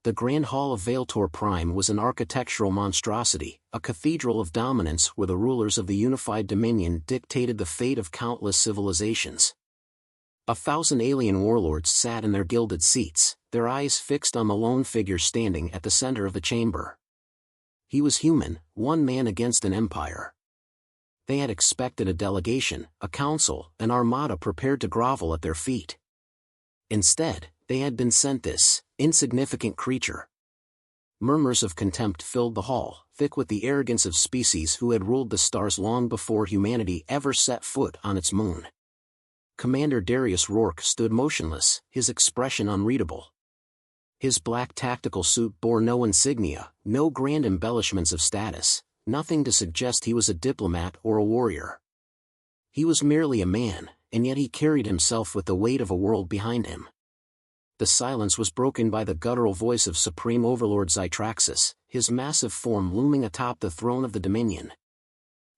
The Grand Hall of Vailtor Prime was an architectural monstrosity, a cathedral of dominance where the rulers of the unified dominion dictated the fate of countless civilizations. 1,000 alien warlords sat in their gilded seats, their eyes fixed on the lone figure standing at the center of the chamber. He was human, one man against an empire. They had expected a delegation, a council, an armada prepared to grovel at their feet. Instead, they had been sent this insignificant creature. Murmurs of contempt filled the hall, thick with the arrogance of species who had ruled the stars long before humanity ever set foot on its moon. Commander Darius Rourke stood motionless, his expression unreadable. His black tactical suit bore no insignia, no grand embellishments of status, nothing to suggest he was a diplomat or a warrior. He was merely a man, and yet he carried himself with the weight of a world behind him. The silence was broken by the guttural voice of Supreme Overlord Zytraxis, his massive form looming atop the throne of the Dominion.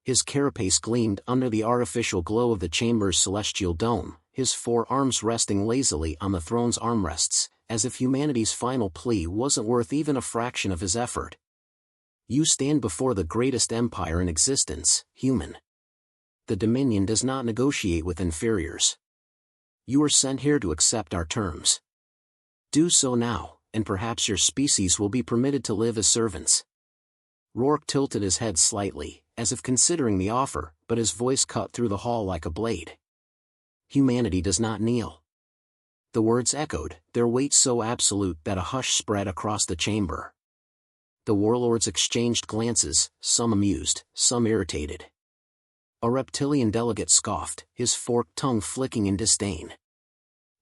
His carapace gleamed under the artificial glow of the chamber's celestial dome, his 4 arms resting lazily on the throne's armrests, as if humanity's final plea wasn't worth even a fraction of his effort. You stand before the greatest empire in existence, human. The Dominion does not negotiate with inferiors. You are sent here to accept our terms. Do so now, and perhaps your species will be permitted to live as servants. Rourke tilted his head slightly, as if considering the offer, but his voice cut through the hall like a blade. Humanity does not kneel. The words echoed, their weight so absolute that a hush spread across the chamber. The warlords exchanged glances, some amused, some irritated. A reptilian delegate scoffed, his forked tongue flicking in disdain.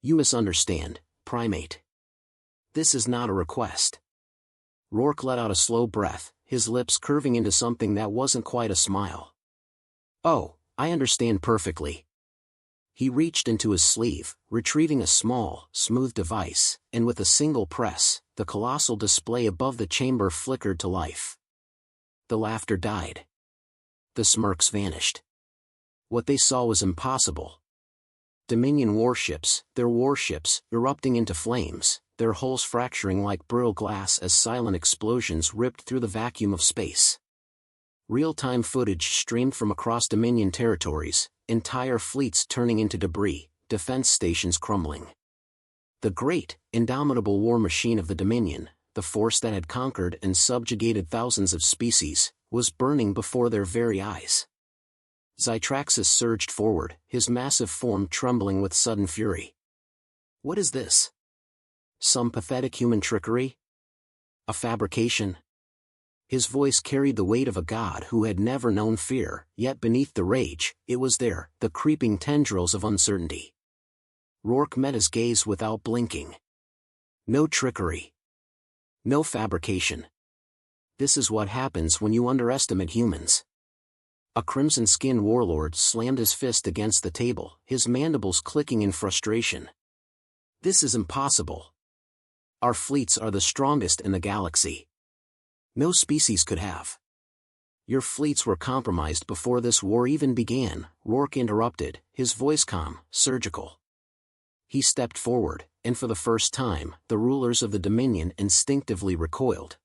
You misunderstand, primate. This is not a request. Rourke let out a slow breath, his lips curving into something that wasn't quite a smile. Oh, I understand perfectly. He reached into his sleeve, retrieving a small, smooth device, and with a single press, the colossal display above the chamber flickered to life. The laughter died. The smirks vanished. What they saw was impossible. Dominion warships, erupting into flames, their hulls fracturing like brittle glass as silent explosions ripped through the vacuum of space. Real-time footage streamed from across Dominion territories, entire fleets turning into debris, defense stations crumbling. The great, indomitable war machine of the Dominion, the force that had conquered and subjugated thousands of species, was burning before their very eyes. Zytraxis surged forward, his massive form trembling with sudden fury. What is this? Some pathetic human trickery? A fabrication? His voice carried the weight of a god who had never known fear, yet beneath the rage, it was there, the creeping tendrils of uncertainty. Rourke met his gaze without blinking. No trickery. No fabrication. This is what happens when you underestimate humans. A crimson-skinned warlord slammed his fist against the table, his mandibles clicking in frustration. This is impossible. Our fleets are the strongest in the galaxy. No species could have. Your fleets were compromised before this war even began, Rourke interrupted, his voice calm, surgical. He stepped forward, and for the first time, the rulers of the Dominion instinctively recoiled.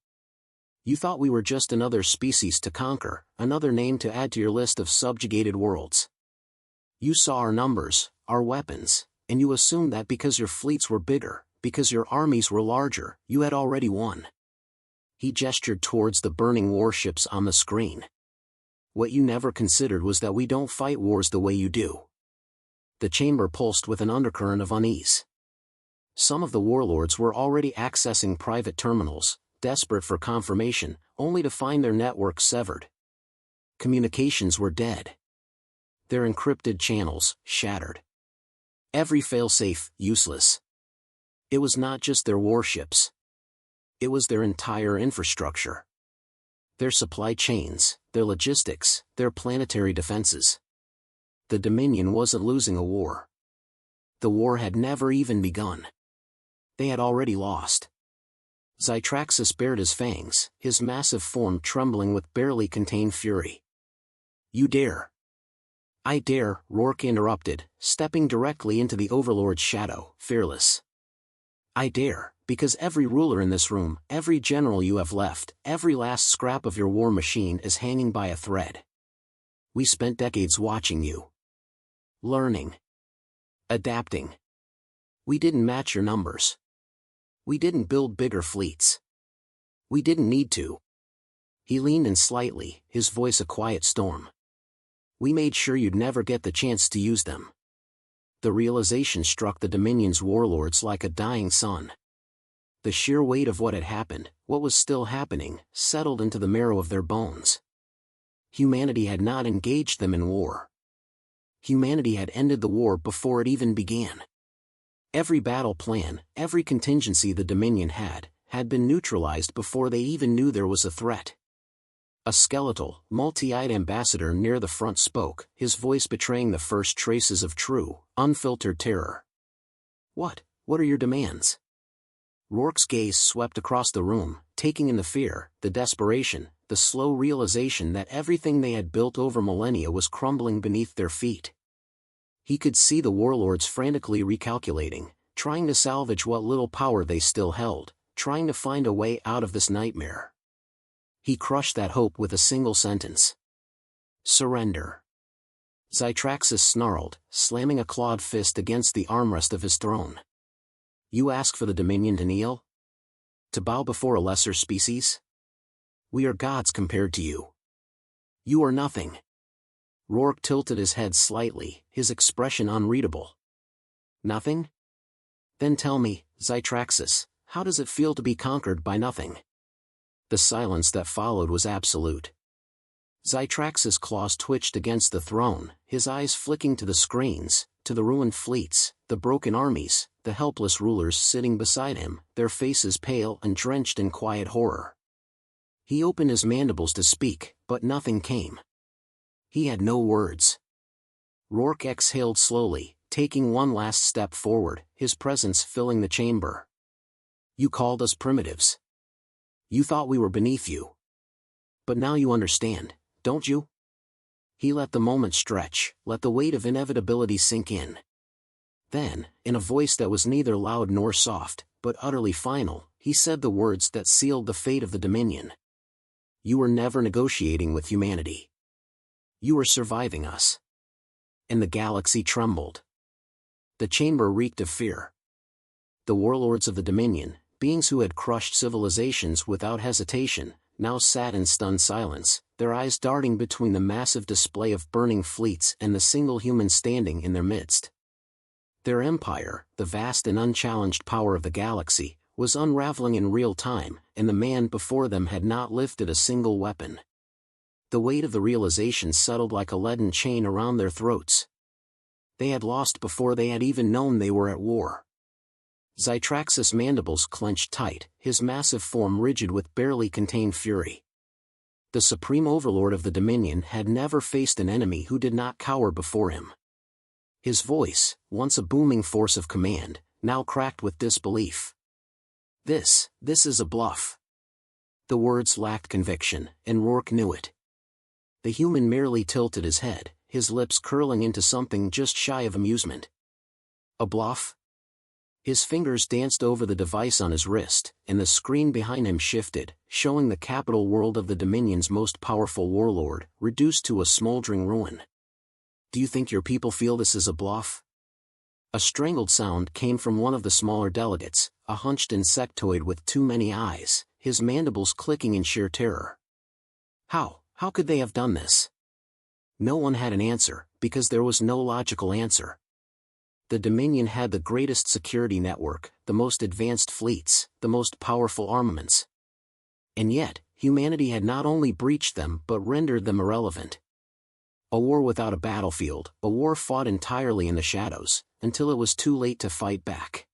You thought we were just another species to conquer, another name to add to your list of subjugated worlds. You saw our numbers, our weapons, and you assumed that because your fleets were bigger, because your armies were larger, you had already won. He gestured towards the burning warships on the screen. What you never considered was that we don't fight wars the way you do. The chamber pulsed with an undercurrent of unease. Some of the warlords were already accessing private terminals, desperate for confirmation, only to find their networks severed. Communications were dead. Their encrypted channels, shattered. Every failsafe, useless. It was not just their warships. It was their entire infrastructure. Their supply chains, their logistics, their planetary defenses. The Dominion wasn't losing a war. The war had never even begun. They had already lost. Zytraxis bared his fangs, his massive form trembling with barely contained fury. You dare. I dare, Rourke interrupted, stepping directly into the Overlord's shadow, fearless. I dare, Because every ruler in this room, every general you have left, every last scrap of your war machine is hanging by a thread. We spent decades watching you. Learning. Adapting. We didn't match your numbers. We didn't build bigger fleets. We didn't need to. He leaned in slightly, his voice a quiet storm. We made sure you'd never get the chance to use them. The realization struck the Dominion's warlords like a dying sun. The sheer weight of what had happened, what was still happening, settled into the marrow of their bones. Humanity had not engaged them in war. Humanity had ended the war before it even began. Every battle plan, every contingency the Dominion had been neutralized before they even knew there was a threat. A skeletal, multi-eyed ambassador near the front spoke, his voice betraying the first traces of true, unfiltered terror. What are your demands? Rourke's gaze swept across the room, taking in the fear, the desperation, the slow realization that everything they had built over millennia was crumbling beneath their feet. He could see the warlords frantically recalculating, trying to salvage what little power they still held, trying to find a way out of this nightmare. He crushed that hope with a single sentence. Surrender. Zytraxus snarled, slamming a clawed fist against the armrest of his throne. You ask for the Dominion to kneel? To bow before a lesser species? We are gods compared to you. You are nothing. Rourke tilted his head slightly, his expression unreadable. Nothing? Then tell me, Zytraxus, how does it feel to be conquered by nothing? The silence that followed was absolute. Zytraxus' claws twitched against the throne, his eyes flicking to the screens, to the ruined fleets, the broken armies, the helpless rulers sitting beside him, their faces pale and drenched in quiet horror. He opened his mandibles to speak, but nothing came. He had no words. Rourke exhaled slowly, taking one last step forward, his presence filling the chamber. You called us primitives. You thought we were beneath you. But now you understand, don't you? He let the moment stretch, let the weight of inevitability sink in. Then, in a voice that was neither loud nor soft, but utterly final, he said the words that sealed the fate of the Dominion. You were never negotiating with humanity. You were surviving us. And the galaxy trembled. The chamber reeked of fear. The warlords of the Dominion, beings who had crushed civilizations without hesitation, now sat in stunned silence, their eyes darting between the massive display of burning fleets and the single human standing in their midst. Their empire, the vast and unchallenged power of the galaxy, was unraveling in real time, and the man before them had not lifted a single weapon. The weight of the realization settled like a leaden chain around their throats. They had lost before they had even known they were at war. Zytraxus' mandibles clenched tight, his massive form rigid with barely contained fury. The supreme overlord of the Dominion had never faced an enemy who did not cower before him. His voice, once a booming force of command, now cracked with disbelief. This is a bluff. The words lacked conviction, and Rourke knew it. The human merely tilted his head, his lips curling into something just shy of amusement. A bluff? His fingers danced over the device on his wrist, and the screen behind him shifted, showing the capital world of the Dominion's most powerful warlord, reduced to a smoldering ruin. Do you think your people feel this is a bluff? A strangled sound came from one of the smaller delegates, a hunched insectoid with too many eyes, his mandibles clicking in sheer terror. How could they have done this? No one had an answer, because there was no logical answer. The Dominion had the greatest security network, the most advanced fleets, the most powerful armaments. And yet, humanity had not only breached them but rendered them irrelevant. A war without a battlefield, a war fought entirely in the shadows, until it was too late to fight back.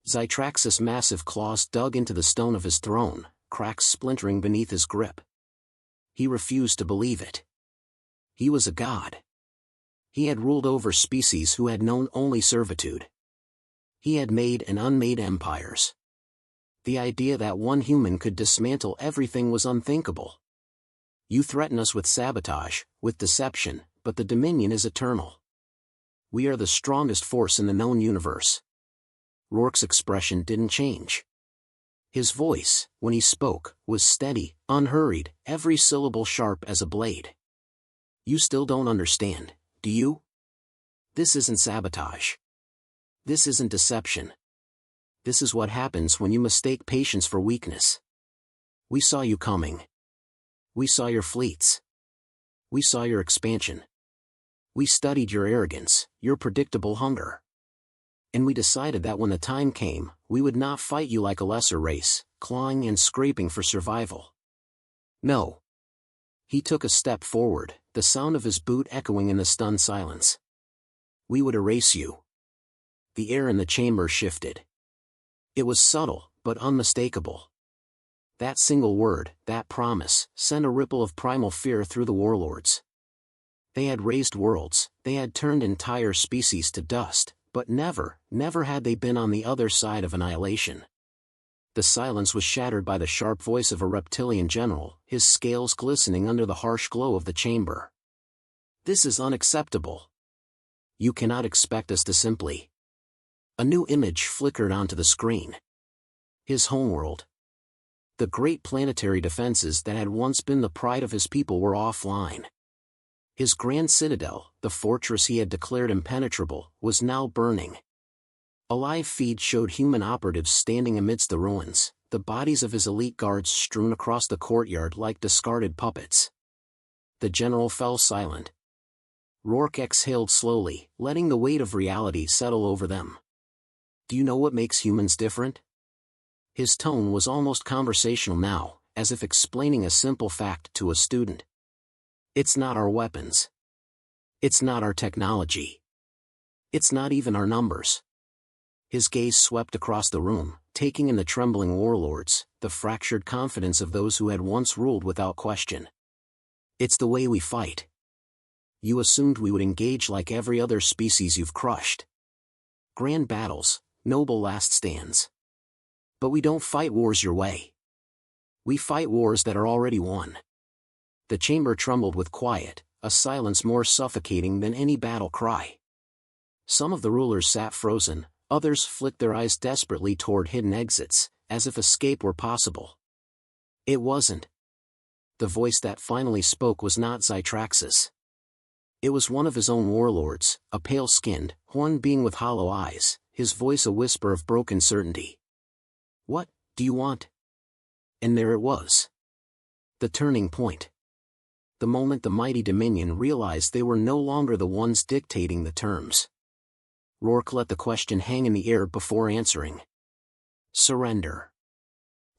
Zytraxus' massive claws dug into the stone of his throne, cracks splintering beneath his grip. He refused to believe it. He was a god. He had ruled over species who had known only servitude. He had made and unmade empires. The idea that one human could dismantle everything was unthinkable. You threaten us with sabotage, with deception, but the Dominion is eternal. We are the strongest force in the known universe. Rourke's expression didn't change. His voice, when he spoke, was steady, unhurried, every syllable sharp as a blade. You still don't understand, do you? This isn't sabotage. This isn't deception. This is what happens when you mistake patience for weakness. We saw you coming. We saw your fleets. We saw your expansion. We studied your arrogance, your predictable hunger. And we decided that when the time came, we would not fight you like a lesser race, clawing and scraping for survival. No. He took a step forward, the sound of his boot echoing in the stunned silence. We would erase you. The air in the chamber shifted. It was subtle, but unmistakable. That single word, that promise, sent a ripple of primal fear through the warlords. They had raised worlds, they had turned entire species to dust, but never had they been on the other side of annihilation. The silence was shattered by the sharp voice of a reptilian general, his scales glistening under the harsh glow of the chamber. This is unacceptable. You cannot expect us to simply. A new image flickered onto the screen. His homeworld. The great planetary defenses that had once been the pride of his people were offline. His grand citadel, the fortress he had declared impenetrable, was now burning. A live feed showed human operatives standing amidst the ruins, the bodies of his elite guards strewn across the courtyard like discarded puppets. The general fell silent. Rourke exhaled slowly, letting the weight of reality settle over them. Do you know what makes humans different? His tone was almost conversational now, as if explaining a simple fact to a student. It's not our weapons. It's not our technology. It's not even our numbers. His gaze swept across the room, taking in the trembling warlords, the fractured confidence of those who had once ruled without question. It's the way we fight. You assumed we would engage like every other species you've crushed. Grand battles, noble last stands. But we don't fight wars your way. We fight wars that are already won. The chamber trembled with quiet, a silence more suffocating than any battle cry. Some of the rulers sat frozen, others flicked their eyes desperately toward hidden exits, as if escape were possible. It wasn't. The voice that finally spoke was not Zytraxus. It was one of his own warlords, a pale-skinned, horned being with hollow eyes, his voice a whisper of broken certainty. What do you want? And there it was. The turning point. The moment the mighty Dominion realized they were no longer the ones dictating the terms. Rourke let the question hang in the air before answering. Surrender.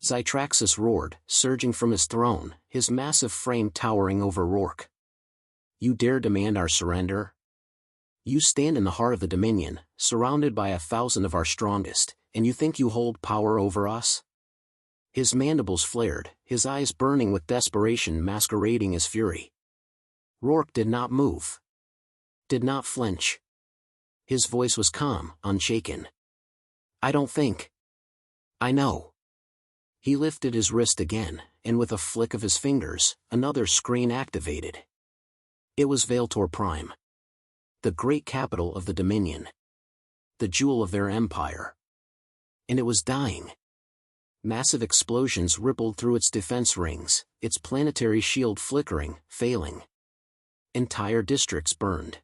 Zytraxus roared, surging from his throne, his massive frame towering over Rourke. You dare demand our surrender? You stand in the heart of the Dominion, surrounded by 1,000 of our strongest, and you think you hold power over us? His mandibles flared, his eyes burning with desperation masquerading as fury. Rourke did not move. Did not flinch. His voice was calm, unshaken. I don't think. I know. He lifted his wrist again, and with a flick of his fingers, another screen activated. It was Veiltor Prime. The great capital of the Dominion. The jewel of their empire. And it was dying. Massive explosions rippled through its defense rings, its planetary shield flickering, failing. Entire districts burned.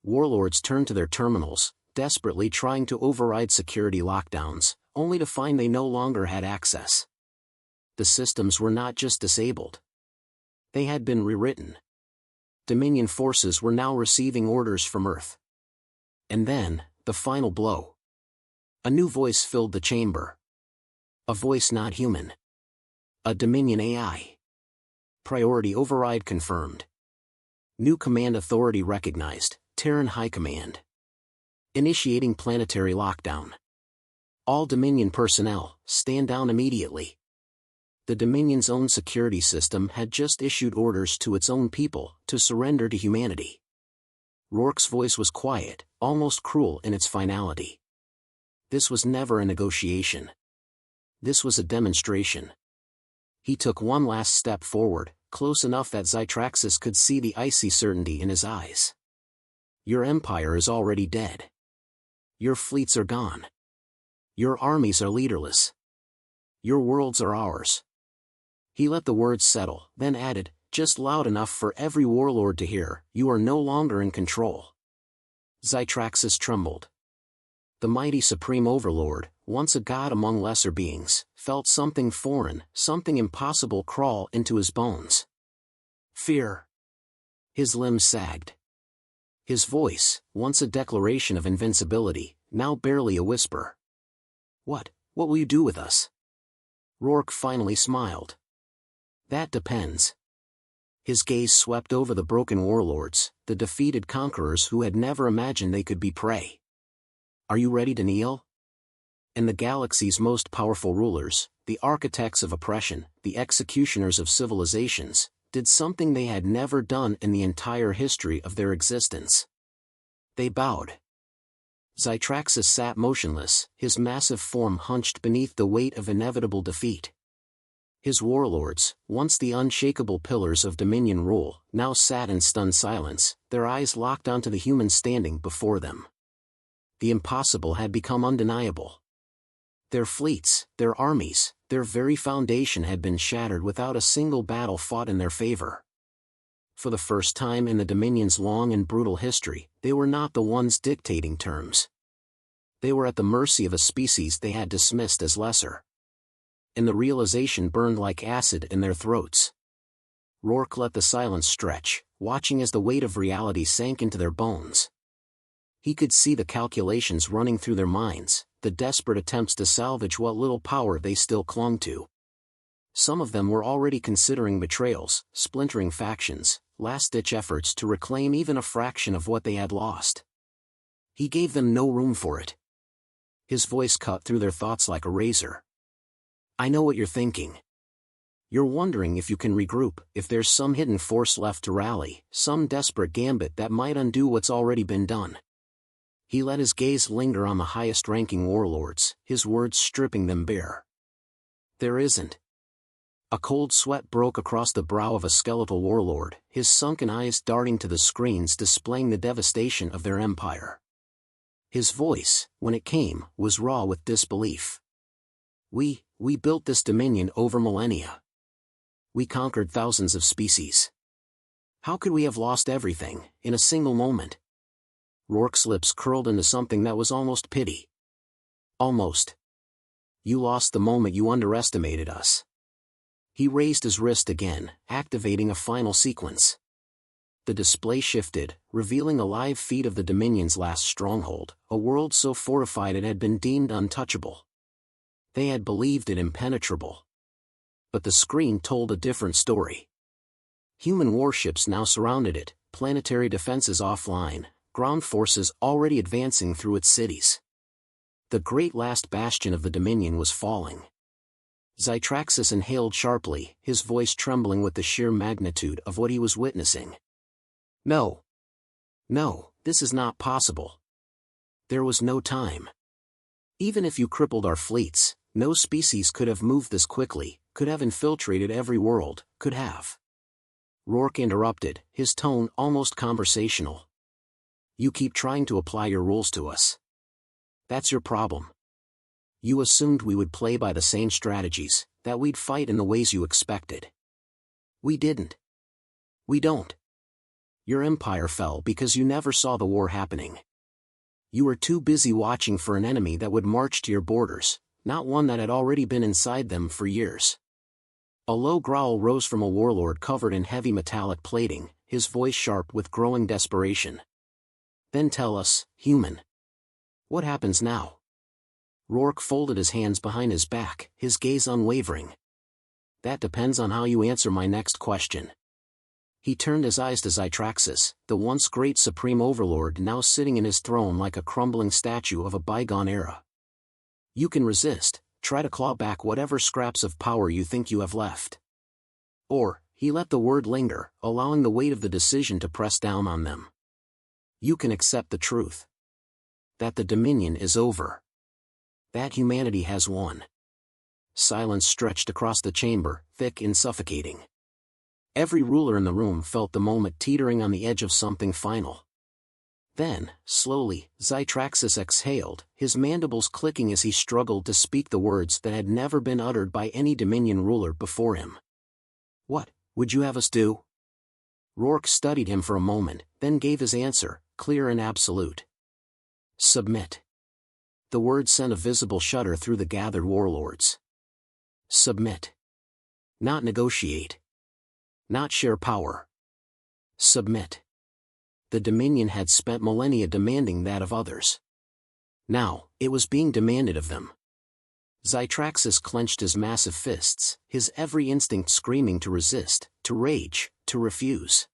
Warlords turned to their terminals, desperately trying to override security lockdowns, only to find they no longer had access. The systems were not just disabled. They had been rewritten. Dominion forces were now receiving orders from Earth. And then, the final blow. A new voice filled the chamber. A voice not human. A Dominion AI. Priority override confirmed. New command authority recognized, Terran High Command. Initiating planetary lockdown. All Dominion personnel, stand down immediately. The Dominion's own security system had just issued orders to its own people to surrender to humanity. Rourke's voice was quiet, almost cruel in its finality. This was never a negotiation. This was a demonstration. He took one last step forward, close enough that Zytraxus could see the icy certainty in his eyes. Your empire is already dead. Your fleets are gone. Your armies are leaderless. Your worlds are ours. He let the words settle, then added, just loud enough for every warlord to hear, you are no longer in control. Zytraxus trembled. The mighty supreme overlord, once a god among lesser beings, felt something foreign, something impossible crawl into his bones. Fear. His limbs sagged. His voice, once a declaration of invincibility, now barely a whisper. What will you do with us? Rourke finally smiled. That depends. His gaze swept over the broken warlords, the defeated conquerors who had never imagined they could be prey. Are you ready to kneel? And the galaxy's most powerful rulers, the architects of oppression, the executioners of civilizations, did something they had never done in the entire history of their existence. They bowed. Zytraxus sat motionless, his massive form hunched beneath the weight of inevitable defeat. His warlords, once the unshakable pillars of Dominion rule, now sat in stunned silence, their eyes locked onto the humans standing before them. The impossible had become undeniable. Their fleets, their armies, their very foundation had been shattered without a single battle fought in their favor. For the first time in the Dominion's long and brutal history, they were not the ones dictating terms. They were at the mercy of a species they had dismissed as lesser. And the realization burned like acid in their throats. Rourke let the silence stretch, watching as the weight of reality sank into their bones. He could see the calculations running through their minds, the desperate attempts to salvage what little power they still clung to. Some of them were already considering betrayals, splintering factions, last-ditch efforts to reclaim even a fraction of what they had lost. He gave them no room for it. His voice cut through their thoughts like a razor. I know what you're thinking. You're wondering if you can regroup, if there's some hidden force left to rally, some desperate gambit that might undo what's already been done. He let his gaze linger on the highest-ranking warlords, his words stripping them bare. There isn't. A cold sweat broke across the brow of a skeletal warlord, his sunken eyes darting to the screens displaying the devastation of their empire. His voice, when it came, was raw with disbelief. We built this dominion over millennia. We conquered thousands of species. How could we have lost everything, in a single moment? Rourke's lips curled into something that was almost pity. Almost. You lost the moment you underestimated us. He raised his wrist again, activating a final sequence. The display shifted, revealing a live feed of the Dominion's last stronghold, a world so fortified it had been deemed untouchable. They had believed it impenetrable. But the screen told a different story. Human warships now surrounded it, planetary defenses offline, ground forces already advancing through its cities. The great last bastion of the Dominion was falling. Zytraxus inhaled sharply, his voice trembling with the sheer magnitude of what he was witnessing. No. No, this is not possible. There was no time. Even if you crippled our fleets, no species could have moved this quickly, could have infiltrated every world, could have. Rourke interrupted, his tone almost conversational. You keep trying to apply your rules to us. That's your problem. You assumed we would play by the same strategies, that we'd fight in the ways you expected. We didn't. We don't. Your empire fell because you never saw the war happening. You were too busy watching for an enemy that would march to your borders, not one that had already been inside them for years. A low growl rose from a warlord covered in heavy metallic plating, his voice sharp with growing desperation. Then tell us, human. What happens now? Rourke folded his hands behind his back, his gaze unwavering. That depends on how you answer my next question. He turned his eyes to Zytraxus, the once great supreme overlord now sitting in his throne like a crumbling statue of a bygone era. You can resist, try to claw back whatever scraps of power you think you have left. Or, he let the word linger, allowing the weight of the decision to press down on them. You can accept the truth. That the Dominion is over. That humanity has won. Silence stretched across the chamber, thick and suffocating. Every ruler in the room felt the moment teetering on the edge of something final. Then, slowly, Zytraxus exhaled, his mandibles clicking as he struggled to speak the words that had never been uttered by any Dominion ruler before him. "What would you have us do?" Rourke studied him for a moment, then gave his answer, clear and absolute. "Submit." The word sent a visible shudder through the gathered warlords. Submit. Not negotiate. Not share power. Submit. The Dominion had spent millennia demanding that of others. Now, it was being demanded of them. Zytraxus clenched his massive fists, his every instinct screaming to resist, to rage, to refuse.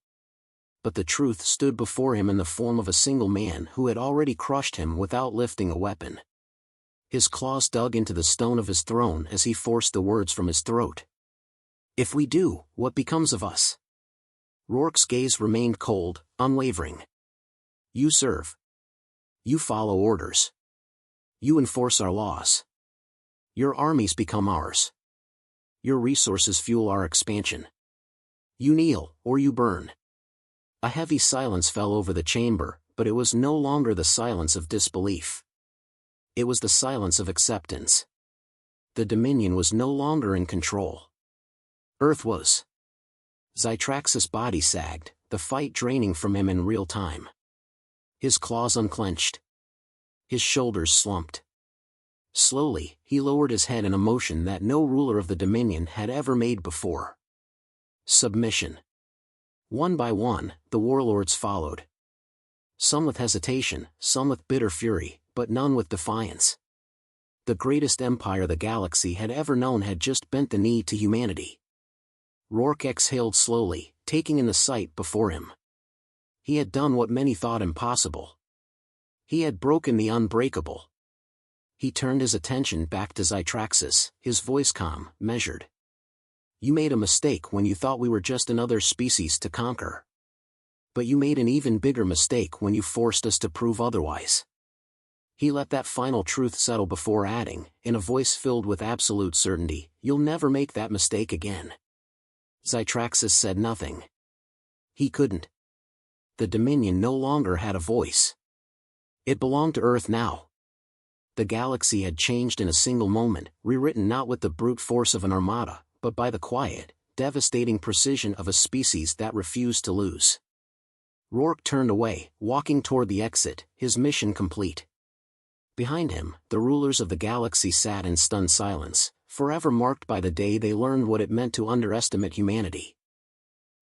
But the truth stood before him in the form of a single man who had already crushed him without lifting a weapon. His claws dug into the stone of his throne as he forced the words from his throat. "If we do, what becomes of us?" Rourke's gaze remained cold, unwavering. "You serve. You follow orders. You enforce our laws. Your armies become ours. Your resources fuel our expansion. You kneel, or you burn." A heavy silence fell over the chamber, but it was no longer the silence of disbelief. It was the silence of acceptance. The Dominion was no longer in control. Earth was. Zytraxus' body sagged, the fight draining from him in real time. His claws unclenched. His shoulders slumped. Slowly, he lowered his head in a motion that no ruler of the Dominion had ever made before. Submission. One by one, the warlords followed. Some with hesitation, some with bitter fury, but none with defiance. The greatest empire the galaxy had ever known had just bent the knee to humanity. Rourke exhaled slowly, taking in the sight before him. He had done what many thought impossible. He had broken the unbreakable. He turned his attention back to Zytraxus, his voice calm, measured. "You made a mistake when you thought we were just another species to conquer. But you made an even bigger mistake when you forced us to prove otherwise." He let that final truth settle before adding, in a voice filled with absolute certainty, "You'll never make that mistake again." Zytraxus said nothing. He couldn't. The Dominion no longer had a voice. It belonged to Earth now. The galaxy had changed in a single moment, rewritten not with the brute force of an armada, but by the quiet, devastating precision of a species that refused to lose. Rourke turned away, walking toward the exit, his mission complete. Behind him, the rulers of the galaxy sat in stunned silence, forever marked by the day they learned what it meant to underestimate humanity.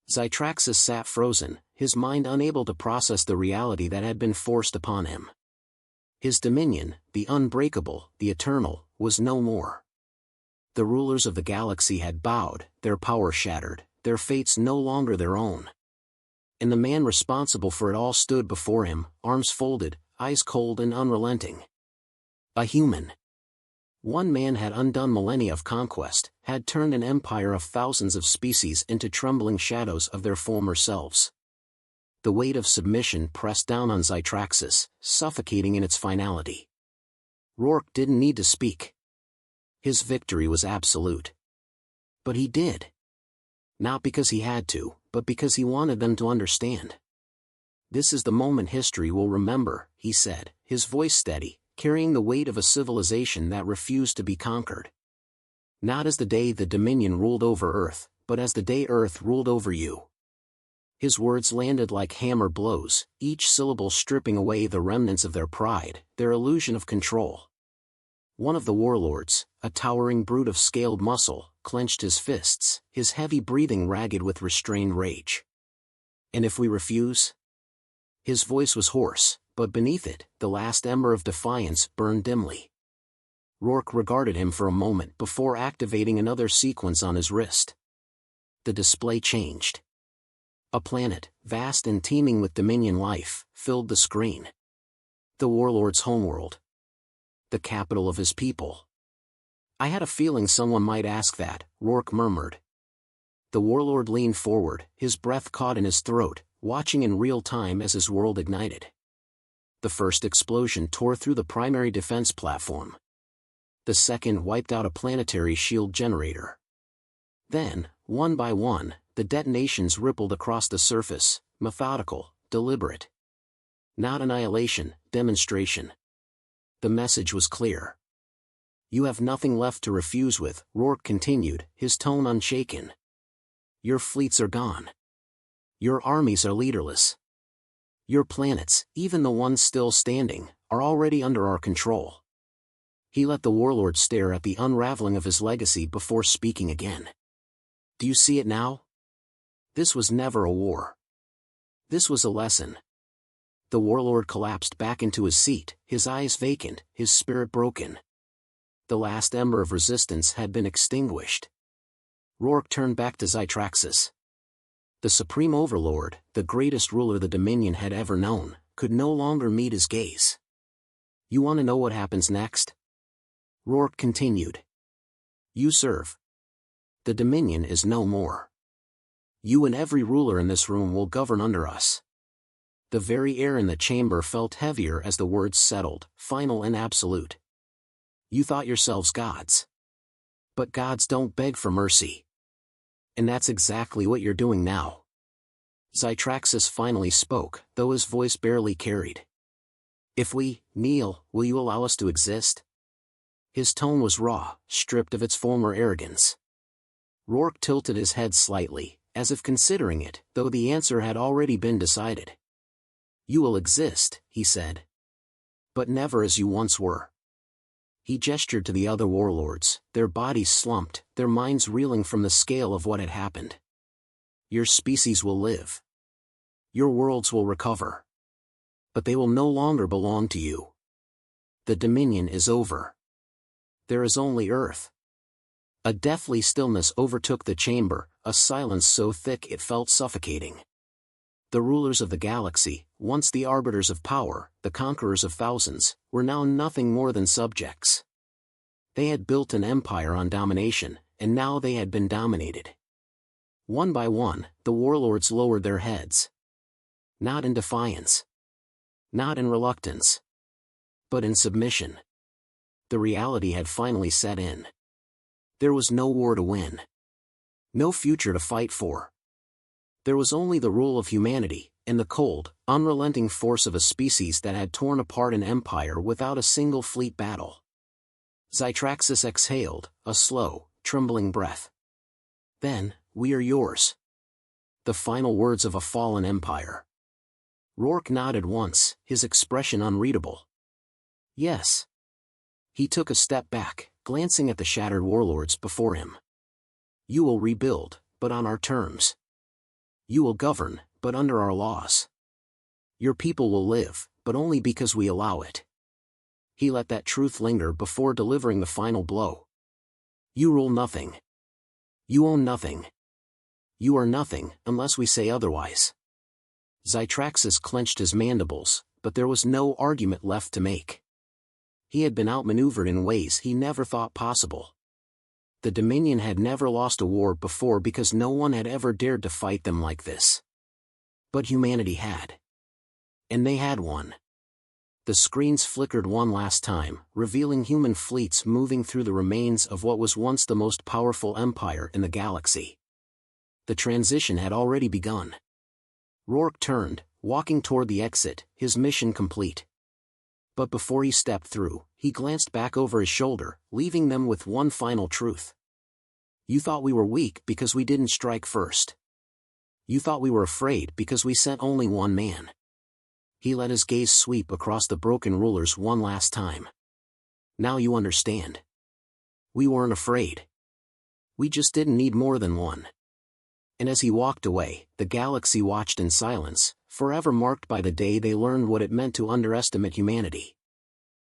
Zytraxus sat frozen, his mind unable to process the reality that had been forced upon him. His dominion, the unbreakable, the eternal, was no more. The rulers of the galaxy had bowed, their power shattered, their fates no longer their own. And the man responsible for it all stood before him, arms folded, eyes cold and unrelenting. A human. One man had undone millennia of conquest, had turned an empire of thousands of species into trembling shadows of their former selves. The weight of submission pressed down on Zytraxus, suffocating in its finality. Rourke didn't need to speak. His victory was absolute. But he did. Not because he had to, but because he wanted them to understand. "This is the moment history will remember," he said, his voice steady, carrying the weight of a civilization that refused to be conquered. "Not as the day the Dominion ruled over Earth, but as the day Earth ruled over you." His words landed like hammer blows, each syllable stripping away the remnants of their pride, their illusion of control. One of the warlords, a towering brute of scaled muscle, clenched his fists, his heavy breathing ragged with restrained rage. "And if we refuse?" His voice was hoarse, but beneath it, the last ember of defiance burned dimly. Rourke regarded him for a moment before activating another sequence on his wrist. The display changed. A planet, vast and teeming with Dominion life, filled the screen. The warlord's homeworld. The capital of his people. "I had a feeling someone might ask that," Rourke murmured. The warlord leaned forward, his breath caught in his throat, watching in real time as his world ignited. The first explosion tore through the primary defense platform. The second wiped out a planetary shield generator. Then, one by one, the detonations rippled across the surface, methodical, deliberate. Not annihilation, demonstration. The message was clear. You have nothing left to refuse with, Rourke continued, his tone unshaken. Your fleets are gone. Your armies are leaderless. Your planets, even the ones still standing, are already under our control. He let the warlord stare at the unraveling of his legacy before speaking again. Do you see it now? This was never a war. This was a lesson. The warlord collapsed back into his seat, his eyes vacant, his spirit broken. The last ember of resistance had been extinguished. Rourke turned back to Zytraxis. The supreme overlord, the greatest ruler the Dominion had ever known, could no longer meet his gaze. You want to know what happens next? Rourke continued. You serve. The Dominion is no more. You and every ruler in this room will govern under us. The very air in the chamber felt heavier as the words settled, final and absolute. You thought yourselves gods. But gods don't beg for mercy. And that's exactly what you're doing now. Zytraxis finally spoke, though his voice barely carried. If we kneel, will you allow us to exist? His tone was raw, stripped of its former arrogance. Rourke tilted his head slightly, as if considering it, though the answer had already been decided. You will exist, he said. But never as you once were. He gestured to the other warlords, their bodies slumped, their minds reeling from the scale of what had happened. Your species will live. Your worlds will recover. But they will no longer belong to you. The Dominion is over. There is only Earth. A deathly stillness overtook the chamber, a silence so thick it felt suffocating. The rulers of the galaxy, once the arbiters of power, the conquerors of thousands, were now nothing more than subjects. They had built an empire on domination, and now they had been dominated. One by one, the warlords lowered their heads. Not in defiance. Not in reluctance. But in submission. The reality had finally set in. There was no war to win. No future to fight for. There was only the rule of humanity, and the cold, unrelenting force of a species that had torn apart an empire without a single fleet battle. Zytraxis exhaled, a slow, trembling breath. Then, we are yours. The final words of a fallen empire. Rourke nodded once, his expression unreadable. Yes. He took a step back, glancing at the shattered warlords before him. You will rebuild, but on our terms. You will govern, but under our laws. Your people will live, but only because we allow it. He let that truth linger before delivering the final blow. You rule nothing. You own nothing. You are nothing, unless we say otherwise. Zytraxis clenched his mandibles, but there was no argument left to make. He had been outmaneuvered in ways he never thought possible. The Dominion had never lost a war before because no one had ever dared to fight them like this. But humanity had. And they had won. The screens flickered one last time, revealing human fleets moving through the remains of what was once the most powerful empire in the galaxy. The transition had already begun. Rourke turned, walking toward the exit, his mission complete. But before he stepped through, he glanced back over his shoulder, leaving them with one final truth. You thought we were weak because we didn't strike first. You thought we were afraid because we sent only one man. He let his gaze sweep across the broken rulers one last time. Now you understand. We weren't afraid. We just didn't need more than one. And as he walked away, the galaxy watched in silence, forever marked by the day they learned what it meant to underestimate humanity.